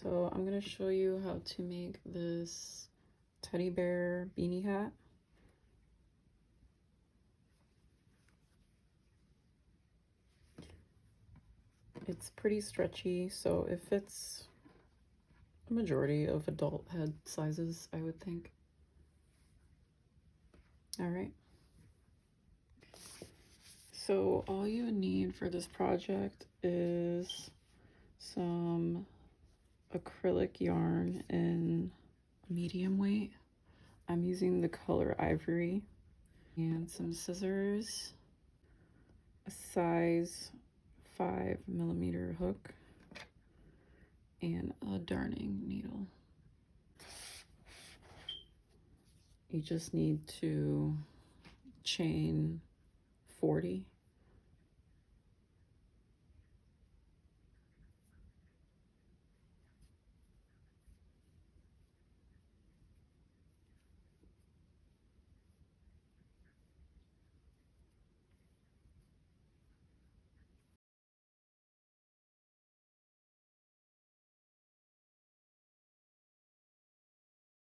So I'm going to show you how to make this teddy bear beanie hat. It's pretty stretchy, so it fits a majority of adult head sizes, I would think. All right. So all you need for this project is some acrylic yarn in medium weight. I'm using the color ivory, and some scissors, a size 5mm hook, and a darning needle. You just need to chain 40.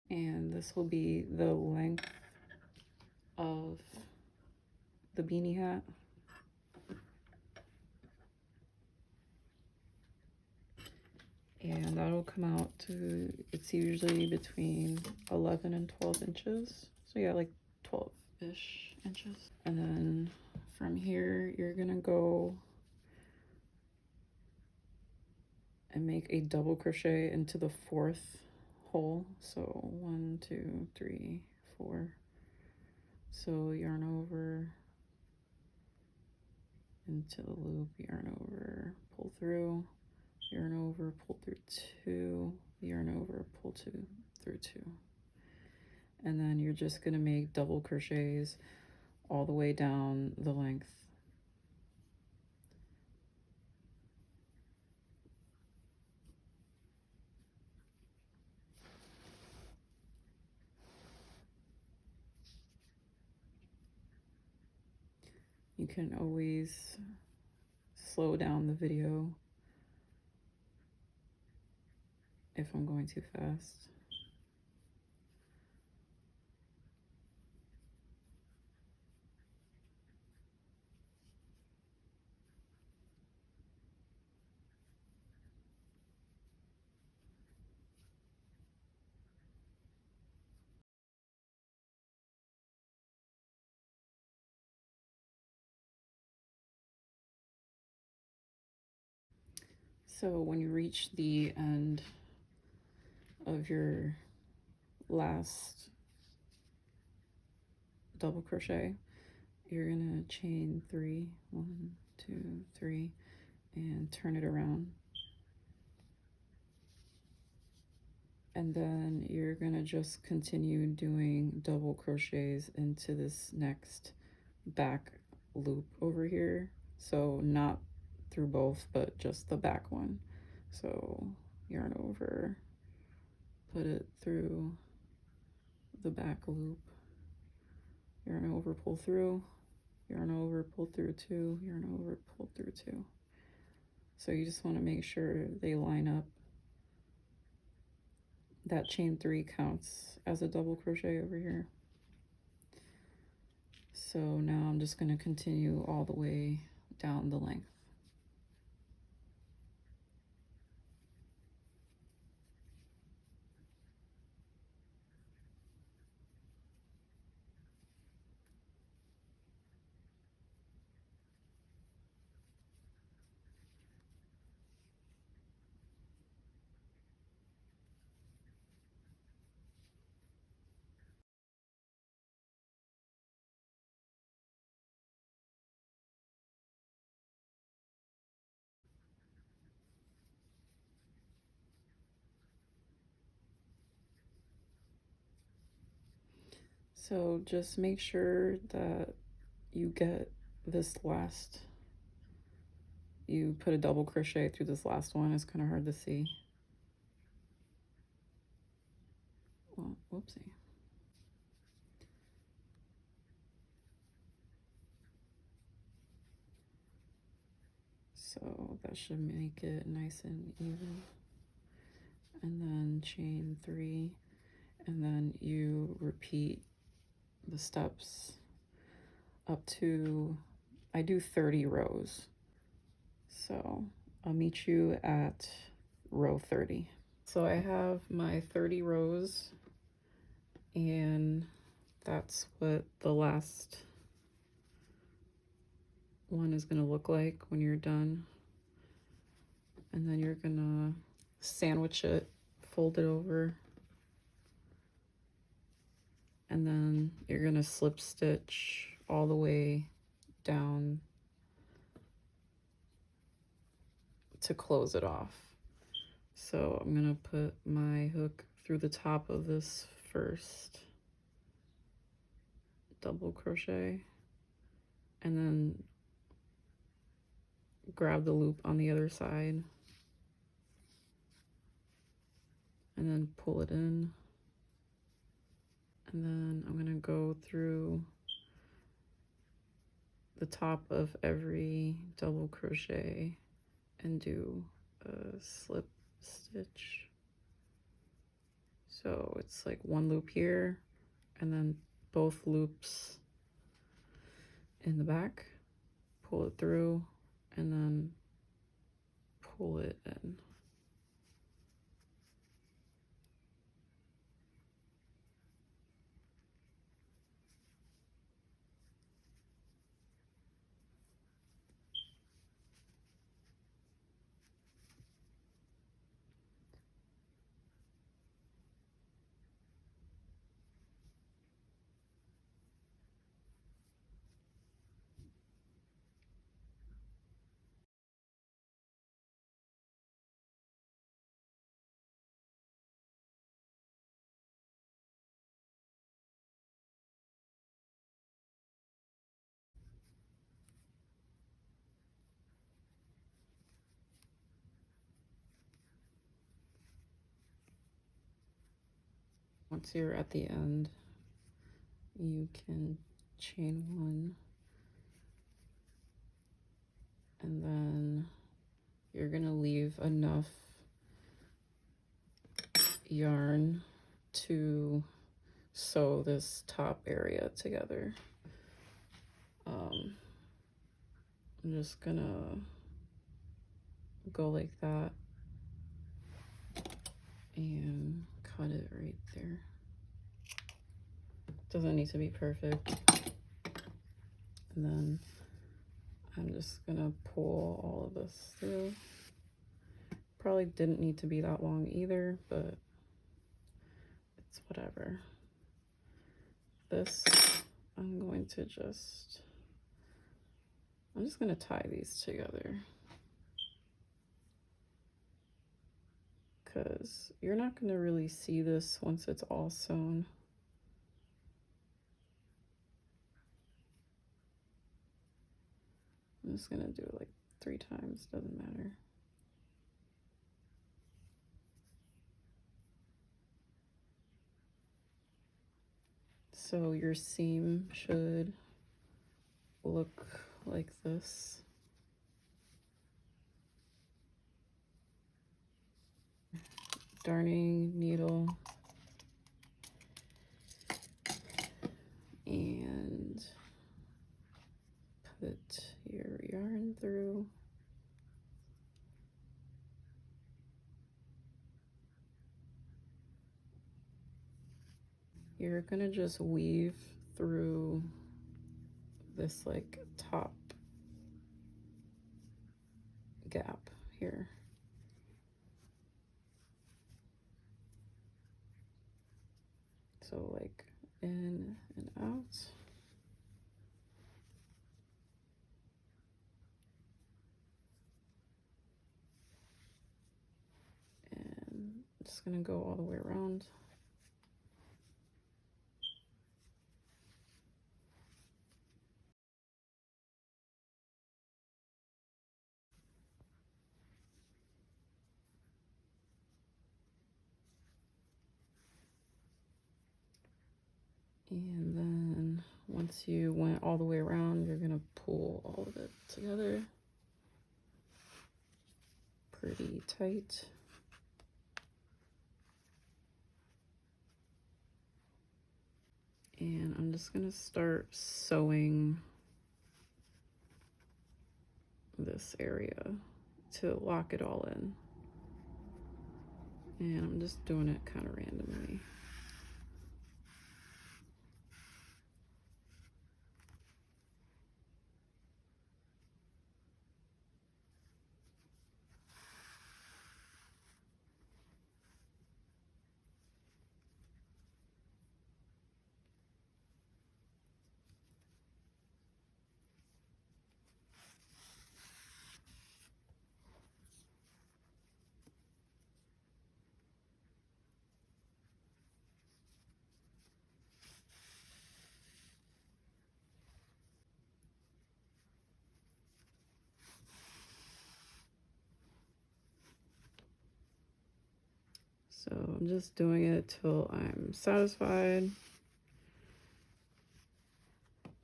And this will be the length of the beanie hat. And that'll come out to, it's usually between 11 and 12 inches. So yeah, like 12-ish inches. And then from here, you're gonna go and make a double crochet into the 4th hole. So 1, 2, 3, 4. So yarn over into the loop, yarn over, pull through, yarn over, pull through 2, yarn over, pull through 2. And then you're just going to make double crochets all the way down the length. You can always slow down the video if I'm going too fast. So when you reach the end of your last double crochet, you're gonna chain 3, 1, 2, 3, and turn it around. And then you're gonna just continue doing double crochets into this next back loop over here. So not through both, but just the back one. So yarn over, put it through the back loop, yarn over, pull through, yarn over, pull through 2, yarn over, pull through 2. So you just want to make sure they line up. That chain 3 counts as a double crochet over here. So now I'm just going to continue all the way down the length. So just make sure that you get this last, you put a double crochet through this last one. It's kind of hard to see. Well, whoopsie. So that should make it nice and even. and then chain 3, and then you repeat the steps up to, I do 30 rows. So I'll meet you at row 30. So I have my 30 rows, and that's what the last one is going to look like when you're done. And then you're going to sandwich it, fold it over, and then you're going to slip stitch all the way down to close it off. So I'm going to put my hook through the top of this first double crochet, and then grab the loop on the other side, and then pull it in. And then I'm going to go through the top of every double crochet and do a slip stitch. So it's like one loop here and then both loops in the back, pull it through, and then pull it in. Once you're at the end, you can chain 1, and then you're gonna leave enough yarn to sew this top area together. I'm just gonna go like that and cut it right there. Doesn't need to be perfect. And then I'm just gonna pull all of this through. Probably didn't need to be that long either, but it's whatever. This, I'm just gonna tie these together, because you're not gonna really see this once it's all sewn. I'm just gonna do it like 3 times, doesn't matter. So your seam should look like this. Darning needle and put your yarn through. You're gonna just weave through this like top gap here. So like in and out. And I'm just gonna go all the way around. And then once you went all the way around, you're gonna pull all of it together pretty tight. And I'm just gonna start sewing this area to lock it all in. And I'm just doing it kind of randomly. So I'm just doing it till I'm satisfied.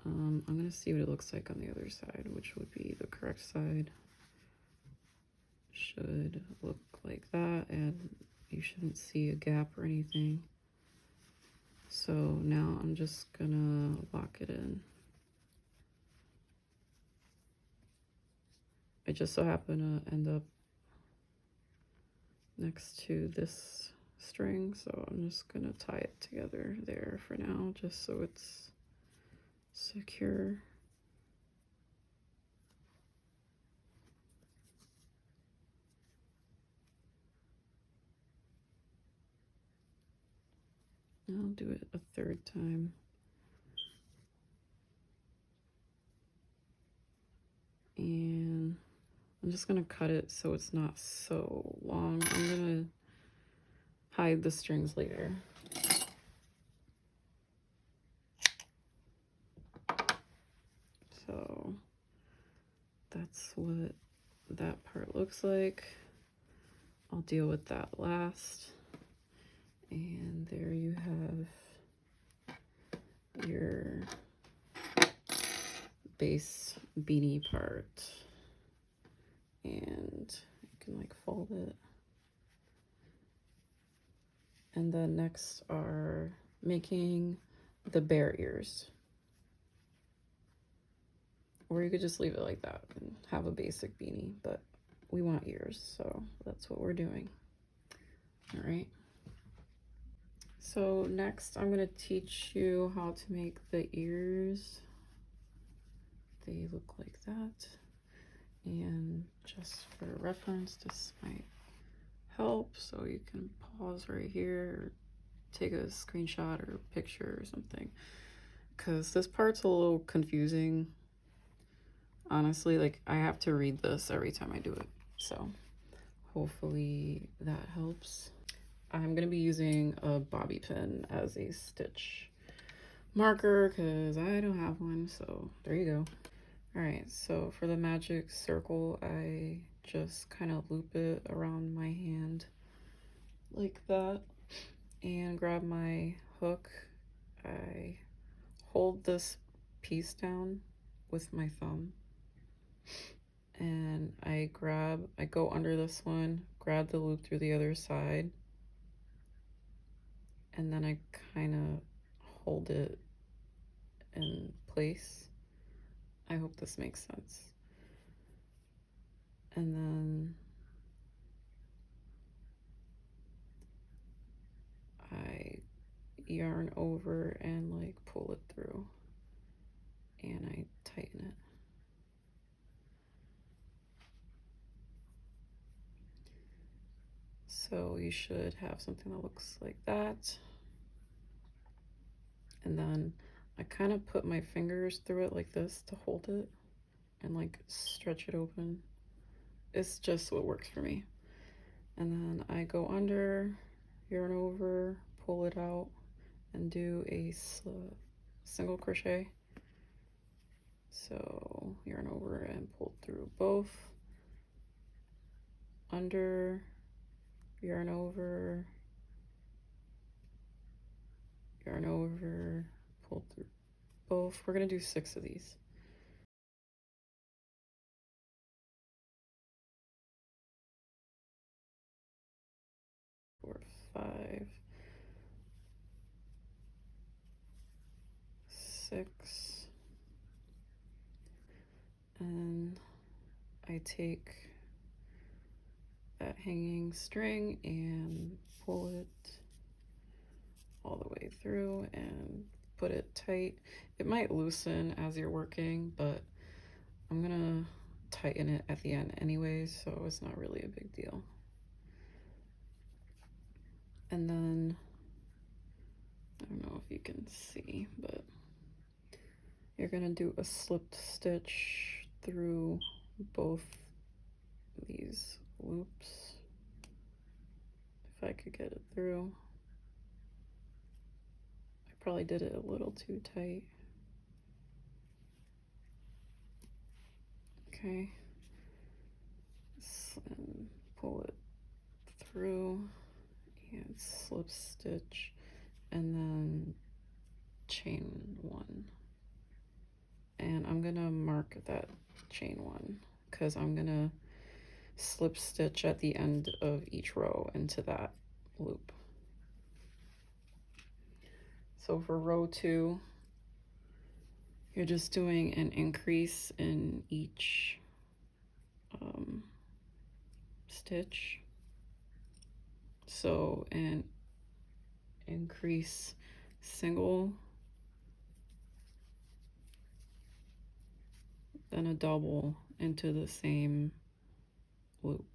I'm gonna see what it looks like on the other side, which would be the correct side. Should look like that, and you shouldn't see a gap or anything. So now I'm just gonna lock it in. I just so happen to end up next to this string, so I'm just gonna tie it together there for now, just so it's secure. I'll do it a third time. And I'm just gonna cut it so it's not so long. I'm gonna hide the strings later. So that's what that part looks like. I'll deal with that last. And there you have your base beanie part. And you can like fold it. And then next are making the bear ears. Or you could just leave it like that and have a basic beanie, but we want ears, so that's what we're doing. All right. So next I'm gonna teach you how to make the ears. They look like that. And just for reference, this might help, so you can pause right here, take a screenshot or a picture or something, because this part's a little confusing. Honestly, like I have to read this every time I do it, so hopefully that helps. I'm gonna be using a bobby pin as a stitch marker because I don't have one, so there you go. All right, so for the magic circle, I just kind of loop it around my hand like that and grab my hook. I hold this piece down with my thumb and I go under this one, grab the loop through the other side, and then I kind of hold it in place. I hope this makes sense. And then I yarn over and like pull it through and I tighten it. So you should have something that looks like that. And then I kind of put my fingers through it like this to hold it and like stretch it open. It's just what works for me. And then I go under, yarn over, pull it out, and do a single crochet. So yarn over and pull through both, under, yarn over, pull through both. We're gonna do 6 of these. 4, 5. 6, and I take that hanging string and pull it all the way through and put it tight. It might loosen as you're working, but I'm gonna tighten it at the end anyways, so it's not really a big deal. And then, I don't know if you can see, but you're gonna do a slipped stitch through both these loops. If I could get it through. I probably did it a little too tight. Okay. And pull it through and slip stitch and then chain 1. And I'm gonna mark that chain 1 because I'm gonna slip stitch at the end of each row into that loop. So for row 2, you're just doing an increase in each stitch. So an increase single, then a double into the same loop.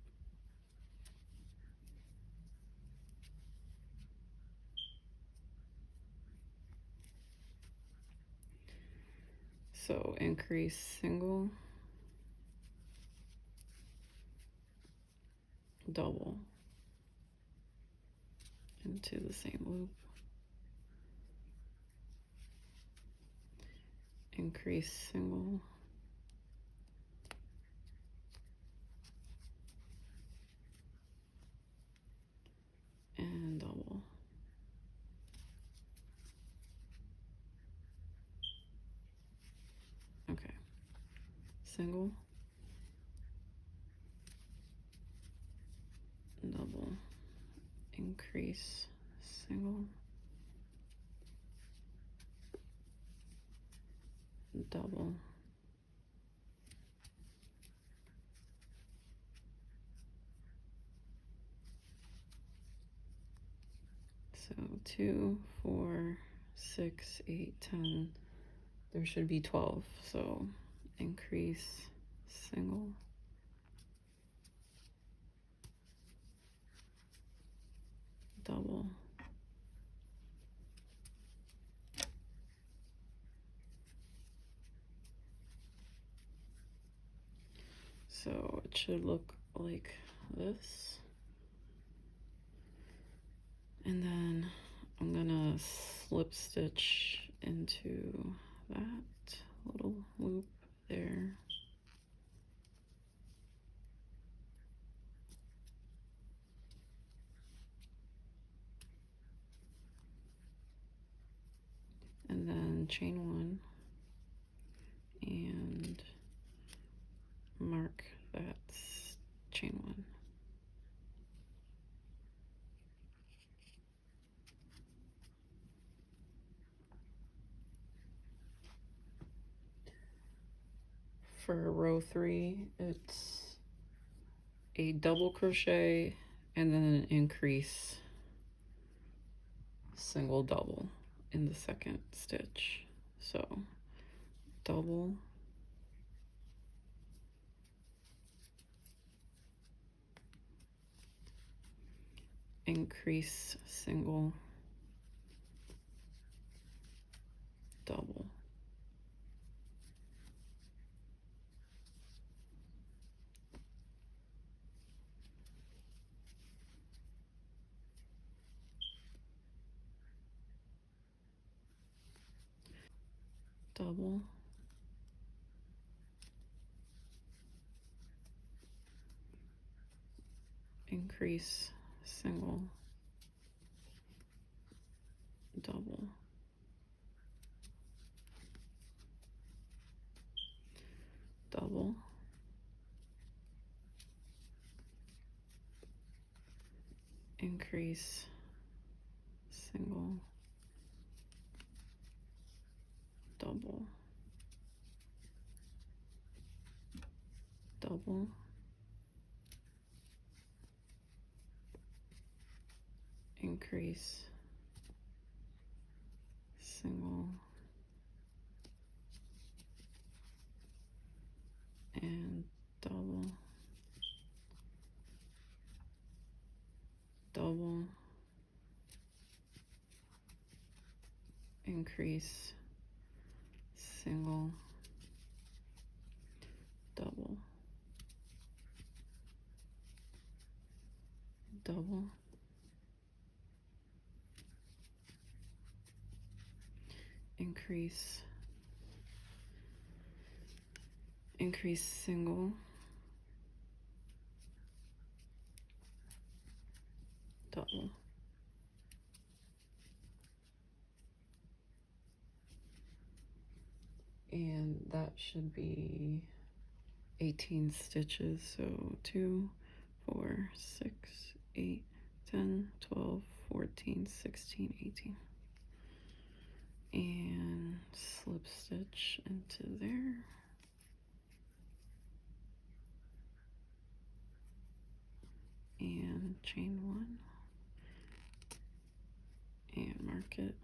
So increase single, double into the same loop, increase single, and double. Okay, single, double, increase, single, double, so 2, 4, 6, 8, 10, there should be 12, so increase, single, double, so it should look like this. And then I'm gonna slip stitch into that little loop there. And then chain 1 and mark that chain 1. For row 3, it's a double crochet and then an increase single double in the second stitch. So double, increase single, double, double, increase single, double, double, increase single, double, double, increase, single, and double, double, increase, single, double, double, increase, increase, single, double. And that should be 18 stitches. So 2, 4, 6, 8, 10, 12, 14, 16, 18. And slip stitch into there. And chain 1. And mark it.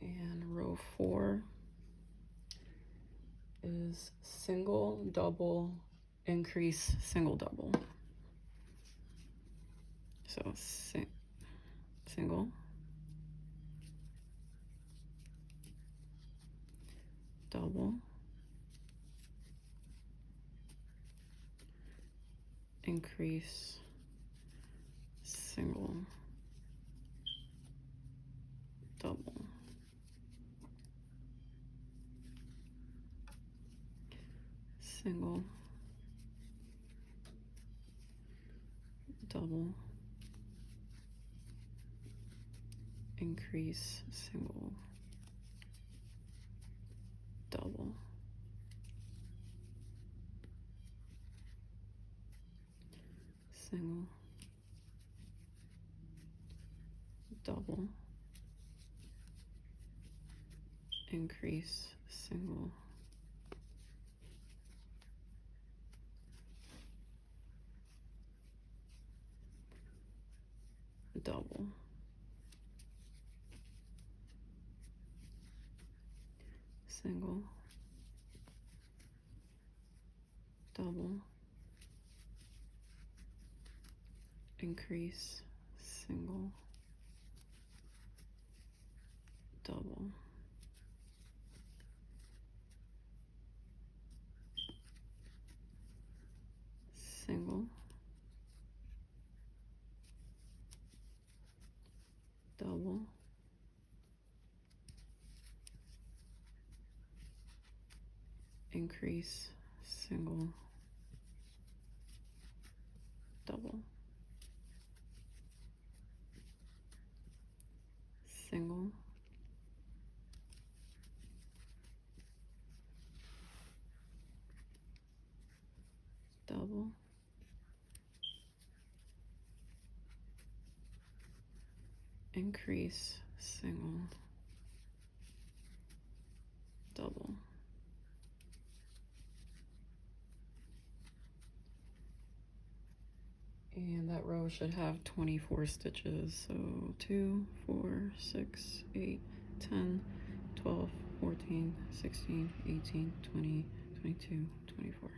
And row 4 is single, double, increase, single, double. So single, double, increase, single, double, single, double, increase, single, double, single, double, increase, single, double, single, double, increase, single, double, single, double, increase, single, double, single, double, increase, single, double. And that row should have 24 stitches. So 2, 4, 6, 8, 10, 12, 14, 16, 18, 20, 22, 24.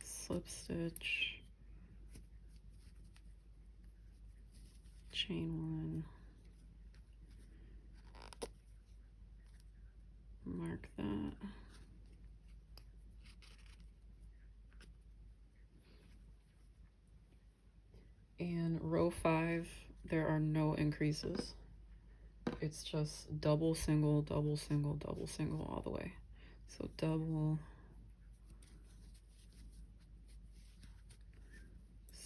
Slip stitch, chain 1, mark that. And row 5, there are no increases. It's just double, single, double, single, double, single all the way. So double,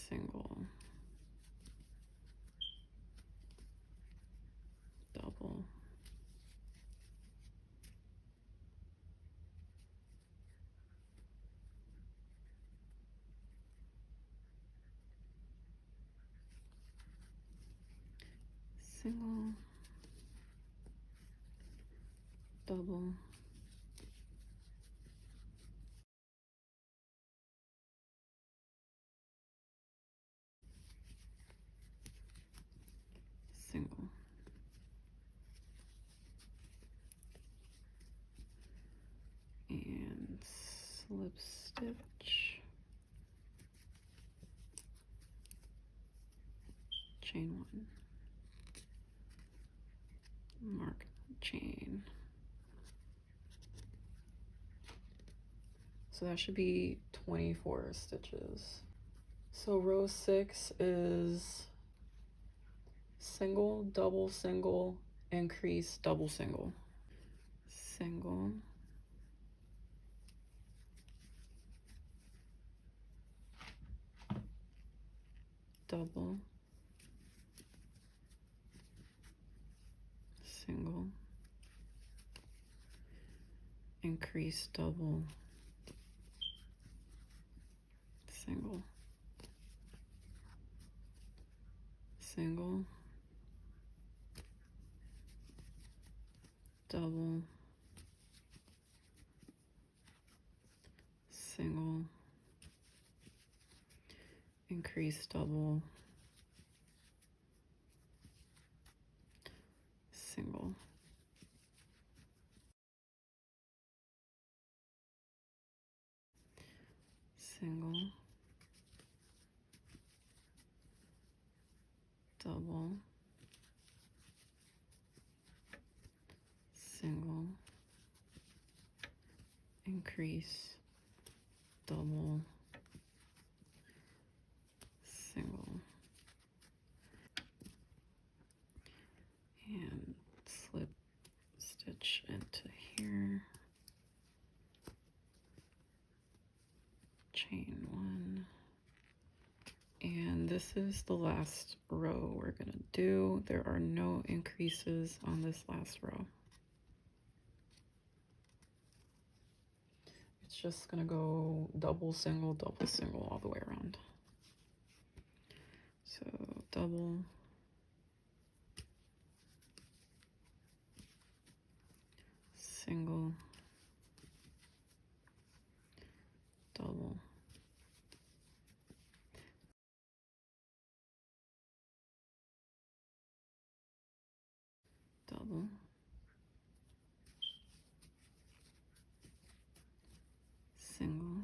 single, double, single, double, single, and slip stitch, chain one, mark chain. So that should be 24 stitches. So row 6 is single, double, single, increase, double, single, single, double, single, increase, double, single, single, double, single, increase, double, single, single, double, single, increase, double, single, and slip stitch into here, chain one, and this is the last row we're gonna do. There are no increases on this last row. It's just gonna go double, single, all the way around. So double, single, double, double, single,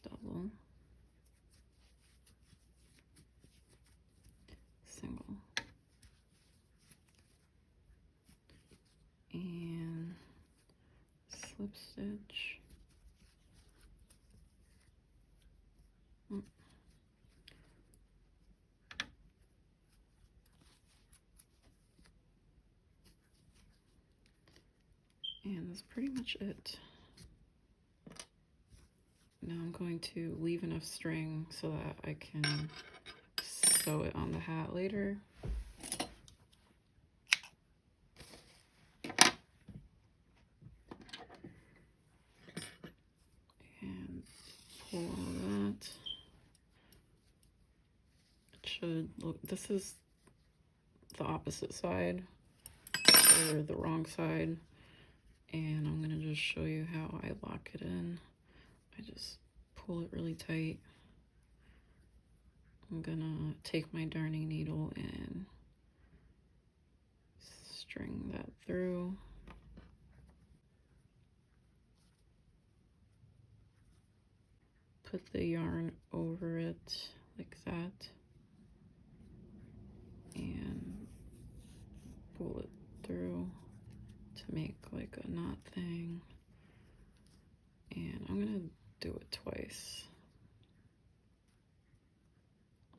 double, single, and slip stitch. And that's pretty much it. Now I'm going to leave enough string so that I can sew it on the hat later. And pull all that. It should look, this is the opposite side, or the wrong side. And I'm gonna just show you how I lock it in. I just pull it really tight. I'm gonna take my darning needle and string that through. Put the yarn over it like that and pull it through to make like a knot thing. And I'm gonna do it twice.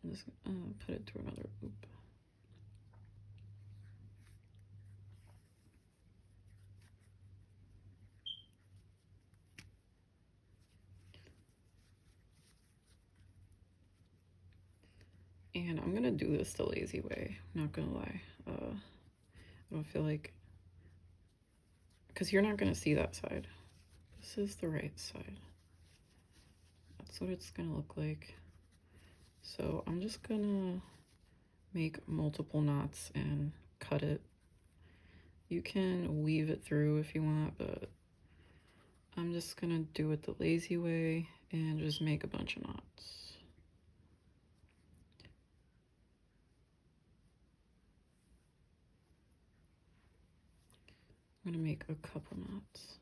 I'm just gonna put it through another loop. And I'm gonna do this the lazy way, not gonna lie. I don't feel like, because you're not gonna see that side. This is the right side. That's what it's gonna look like. So I'm just gonna make multiple knots and cut it. You can weave it through if you want, but I'm just gonna do it the lazy way and just make a bunch of knots. I'm gonna make a couple knots.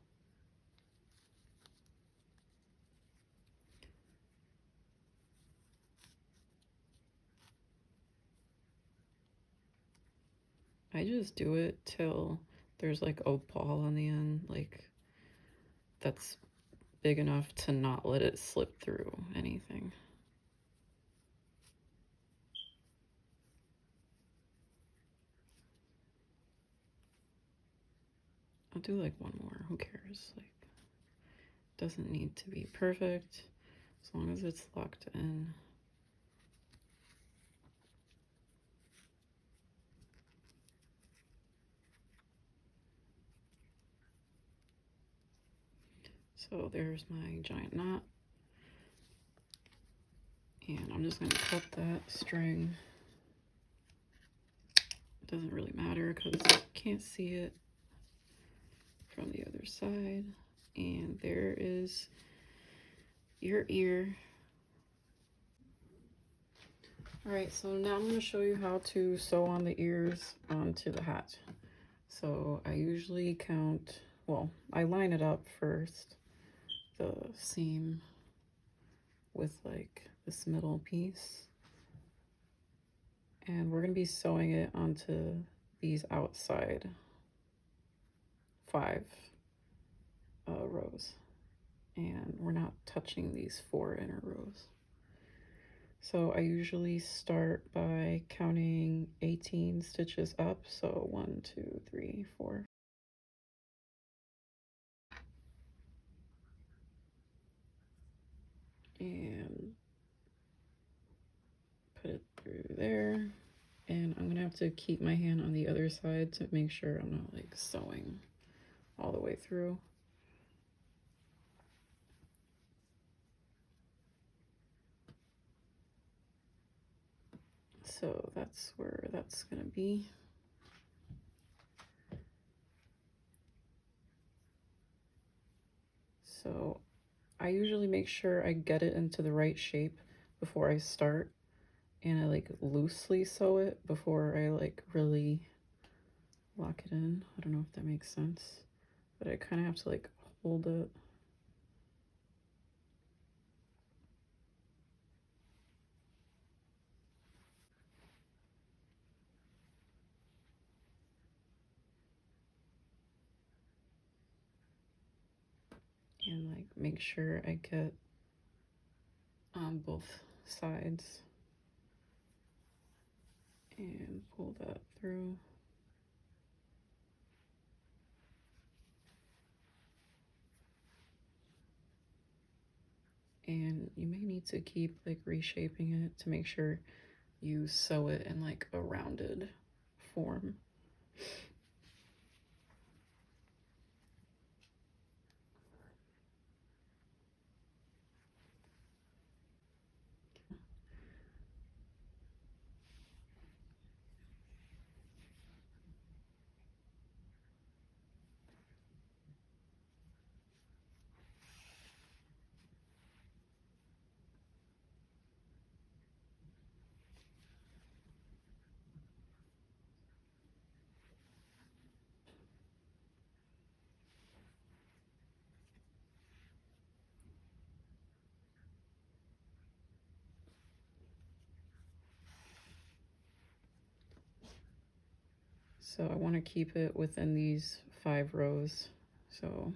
I just do it till there's like a ball on the end, like that's big enough to not let it slip through anything. I'll do like one more, who cares? Like, doesn't need to be perfect as long as it's locked in. So there's my giant knot. And I'm just gonna cut that string. It doesn't really matter because you can't see it from the other side. And there is your ear. All right, so now I'm gonna show you how to sew on the ears onto the hat. So I usually count, well, I line it up first, the seam with like this middle piece. And we're gonna be sewing it onto these outside 5 rows. And we're not touching these 4 inner rows. So I usually start by counting 18 stitches up. So 1, 2, 3, 4. And put it through there. And I'm gonna have to keep my hand on the other side to make sure I'm not like sewing all the way through. So that's where that's gonna be. So I usually make sure I get it into the right shape before I start, and I like loosely sew it before I like really lock it in. I don't know if that makes sense, but I kind of have to like hold it. And like make sure I get on both sides and pull that through. And you may need to keep like reshaping it to make sure you sew it in like a rounded form. So I want to keep it within these 5 rows. So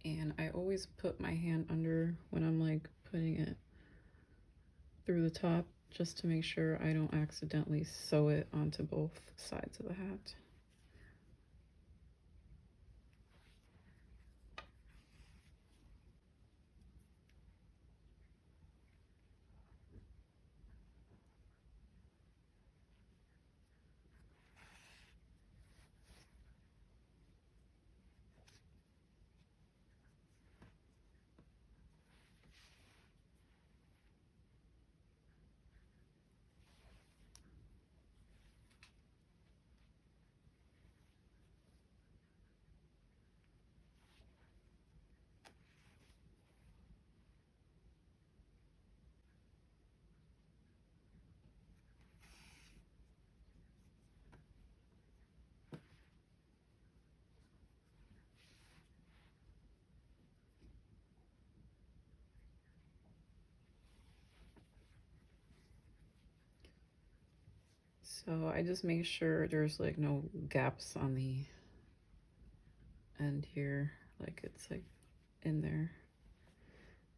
and I always put my hand under when I'm like putting it through the top just to make sure I don't accidentally sew it onto both sides of the hat. So I just make sure there's like no gaps on the end here, like it's like in there.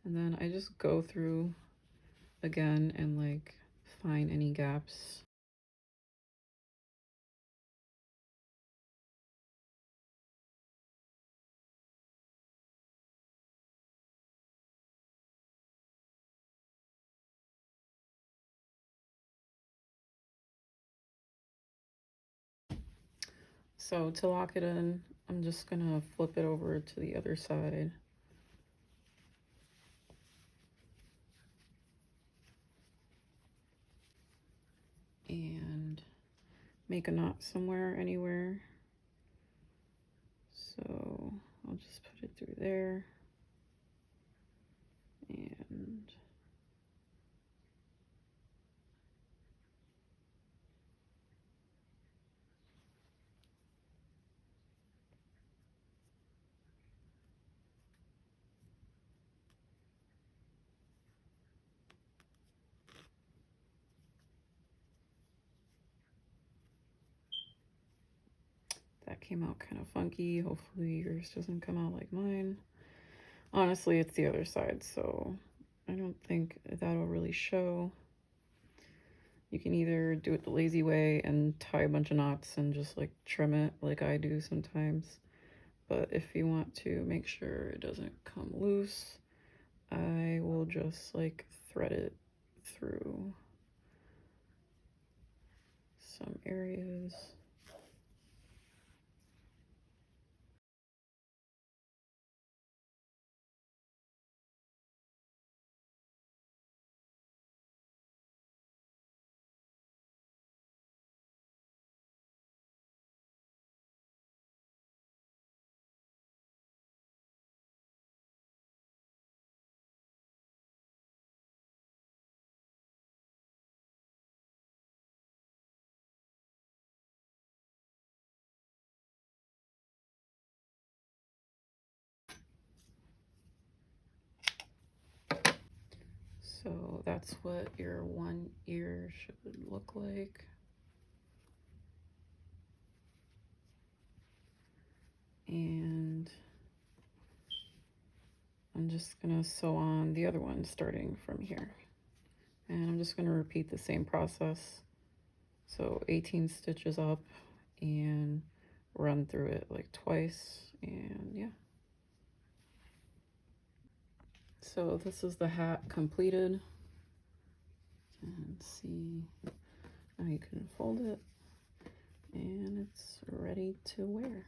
And then I just go through again and like find any gaps. So to lock it in, I'm just gonna flip it over to the other side. And make a knot somewhere, anywhere. So I'll just put it through there. And that came out kind of funky. Hopefully yours doesn't come out like mine. Honestly, it's the other side, so I don't think that'll really show. You can either do it the lazy way and tie a bunch of knots and just like trim it like I do sometimes. But if you want to make sure it doesn't come loose, I will just like thread it through some areas. So that's what your one ear should look like. And I'm just gonna sew on the other one starting from here. And I'm just gonna repeat the same process. So 18 stitches up and run through it like twice, and yeah. So this is the hat completed. And see, now you can fold it and it's ready to wear.